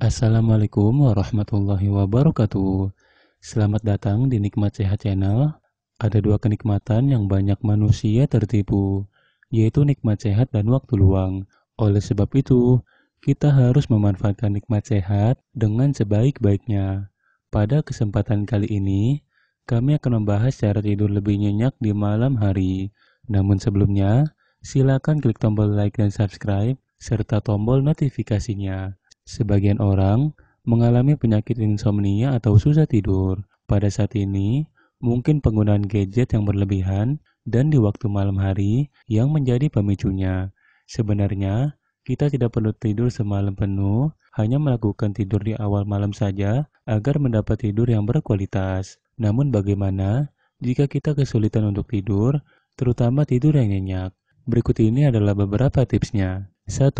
Assalamualaikum warahmatullahi wabarakatuh. Selamat datang di Nikmat Sehat Channel. Ada dua kenikmatan yang banyak manusia tertipu, yaitu nikmat sehat dan waktu luang. Oleh sebab itu, kita harus memanfaatkan nikmat sehat dengan sebaik-baiknya. Pada kesempatan kali ini, kami akan membahas cara tidur lebih nyenyak di malam hari. Namun sebelumnya, silakan klik tombol like dan subscribe, serta tombol notifikasinya. Sebagian orang mengalami penyakit insomnia atau susah tidur. Pada saat ini, mungkin penggunaan gadget yang berlebihan dan di waktu malam hari yang menjadi pemicunya. Sebenarnya, kita tidak perlu tidur semalam penuh, hanya melakukan tidur di awal malam saja agar mendapat tidur yang berkualitas. Namun bagaimana jika kita kesulitan untuk tidur, terutama tidur yang nyenyak? Berikut ini adalah beberapa tipsnya. 1.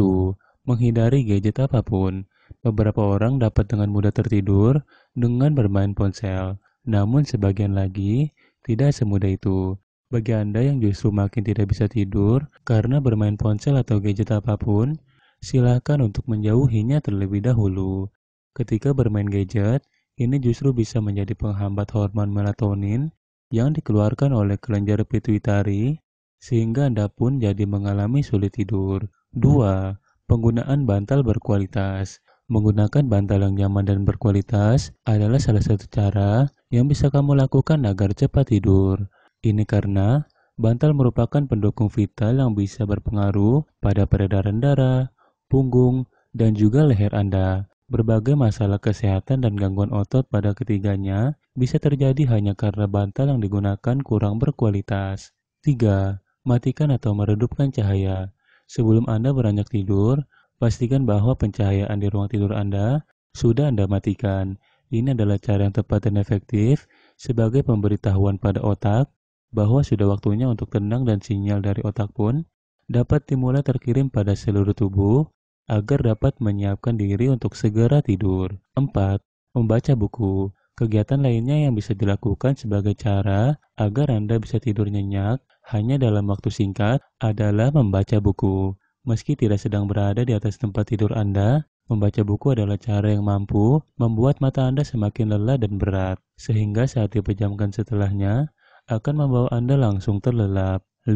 Menghindari gadget apapun. Beberapa orang dapat dengan mudah tertidur dengan bermain ponsel. Namun sebagian lagi tidak semudah itu. Bagi Anda yang justru makin tidak bisa tidur karena bermain ponsel atau gadget apapun, silakan untuk menjauhinya terlebih dahulu. Ketika bermain gadget, ini justru bisa menjadi penghambat hormon melatonin yang dikeluarkan oleh kelenjar pituitari, sehingga Anda pun jadi mengalami sulit tidur. 2. Penggunaan bantal berkualitas. Menggunakan bantal yang nyaman dan berkualitas adalah salah satu cara yang bisa kamu lakukan agar cepat tidur. Ini karena bantal merupakan pendukung vital yang bisa berpengaruh pada peredaran darah, punggung, dan juga leher Anda. Berbagai masalah kesehatan dan gangguan otot pada ketiganya bisa terjadi hanya karena bantal yang digunakan kurang berkualitas. 3. Matikan atau meredupkan cahaya. Sebelum Anda beranjak tidur, pastikan bahwa pencahayaan di ruang tidur Anda sudah Anda matikan. Ini adalah cara yang tepat dan efektif sebagai pemberitahuan pada otak bahwa sudah waktunya untuk tenang, dan sinyal dari otak pun dapat dimulai terkirim pada seluruh tubuh agar dapat menyiapkan diri untuk segera tidur. 4. Membaca buku. Kegiatan lainnya yang bisa dilakukan sebagai cara agar Anda bisa tidur nyenyak hanya dalam waktu singkat adalah membaca buku. Meski tidak sedang berada di atas tempat tidur Anda, membaca buku adalah cara yang mampu membuat mata Anda semakin lelah dan berat, sehingga saat dipejamkan setelahnya akan membawa Anda langsung terlelap. 5.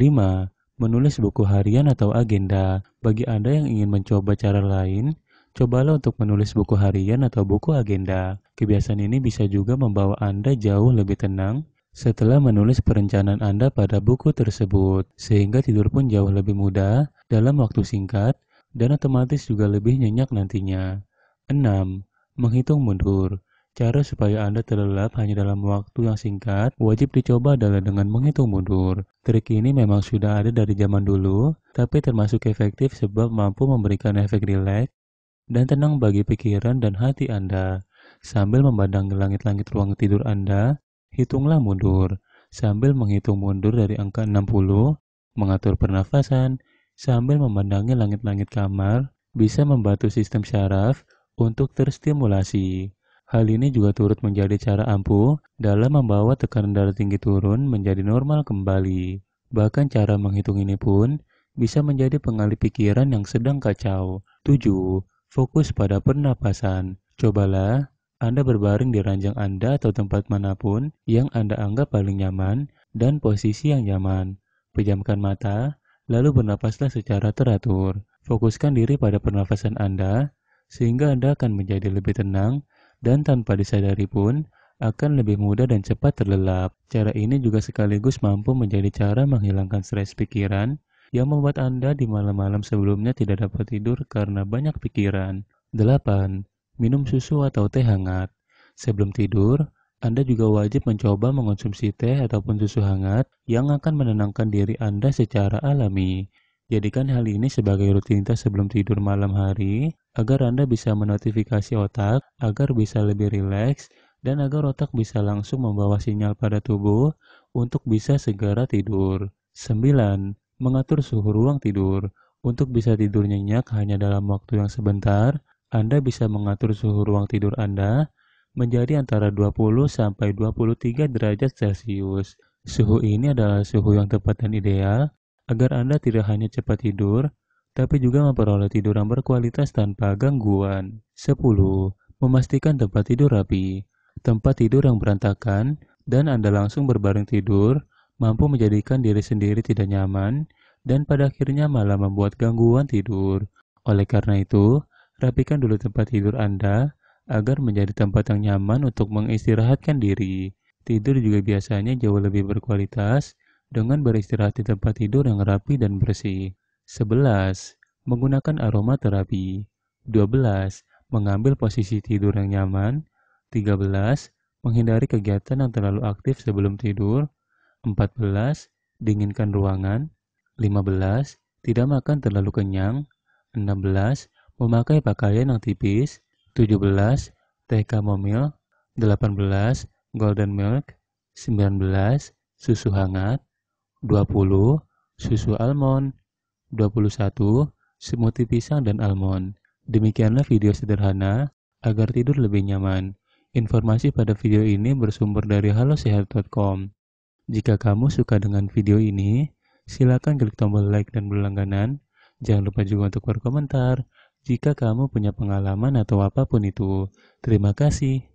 Menulis buku harian atau agenda. Bagi Anda yang ingin mencoba cara lain, cobalah untuk menulis buku harian atau buku agenda. Kebiasaan ini bisa juga membawa Anda jauh lebih tenang setelah menulis perencanaan Anda pada buku tersebut, sehingga tidur pun jauh lebih mudah dalam waktu singkat dan otomatis juga lebih nyenyak nantinya. 6. Menghitung mundur. Cara supaya Anda terlelap hanya dalam waktu yang singkat wajib dicoba adalah dengan menghitung mundur. Trik ini memang sudah ada dari zaman dulu, tapi termasuk efektif sebab mampu memberikan efek rileks dan tenang bagi pikiran dan hati Anda. Sambil memandang langit-langit ruang tidur Anda, hitunglah mundur. Sambil menghitung mundur dari angka 60, mengatur pernafasan, sambil memandangi langit-langit kamar, bisa membantu sistem syaraf untuk terstimulasi. Hal ini juga turut menjadi cara ampuh dalam membawa tekanan darah tinggi turun menjadi normal kembali. Bahkan cara menghitung ini pun bisa menjadi pengalih pikiran yang sedang kacau. 7. Fokus pada pernapasan. Cobalah Anda berbaring di ranjang Anda atau tempat manapun yang Anda anggap paling nyaman dan posisi yang nyaman. Pejamkan mata, lalu bernapaslah secara teratur. Fokuskan diri pada pernafasan Anda, sehingga Anda akan menjadi lebih tenang dan tanpa disadari pun akan lebih mudah dan cepat terlelap. Cara ini juga sekaligus mampu menjadi cara menghilangkan stres pikiran yang membuat Anda di malam-malam sebelumnya tidak dapat tidur karena banyak pikiran. 8. Minum susu atau teh hangat. Sebelum tidur, Anda juga wajib mencoba mengonsumsi teh ataupun susu hangat yang akan menenangkan diri Anda secara alami. Jadikan hal ini sebagai rutinitas sebelum tidur malam hari, agar Anda bisa menotifikasi otak, agar bisa lebih rileks, dan agar otak bisa langsung membawa sinyal pada tubuh untuk bisa segera tidur. 9. Mengatur suhu ruang tidur. Untuk bisa tidur nyenyak hanya dalam waktu yang sebentar, Anda bisa mengatur suhu ruang tidur Anda menjadi antara 20 sampai 23 derajat Celcius. Suhu ini adalah suhu yang tepat dan ideal agar Anda tidak hanya cepat tidur, tapi juga memperoleh tidur yang berkualitas tanpa gangguan. 10. Memastikan tempat tidur rapi. Tempat tidur yang berantakan dan Anda langsung berbaring tidur mampu menjadikan diri sendiri tidak nyaman dan pada akhirnya malah membuat gangguan tidur. Oleh karena itu, rapikan dulu tempat tidur Anda agar menjadi tempat yang nyaman untuk mengistirahatkan diri. Tidur juga biasanya jauh lebih berkualitas dengan beristirahat di tempat tidur yang rapi dan bersih. 11. Menggunakan aromaterapi. 12. Mengambil posisi tidur yang nyaman. 13. Menghindari kegiatan yang terlalu aktif sebelum tidur. 14. Dinginkan ruangan. 15. Tidak makan terlalu kenyang. 16. Memakai pakaian yang tipis. 17. Teh chamomile. 18. Golden milk. 19. Susu hangat. 20. Susu almond. 21. Smoothie pisang dan almond. Demikianlah video sederhana agar tidur lebih nyaman. Informasi pada video ini bersumber dari halosehat.com. Jika kamu suka dengan video ini, silakan klik tombol like dan berlangganan. Jangan lupa juga untuk berkomentar jika kamu punya pengalaman atau apapun itu. Terima kasih.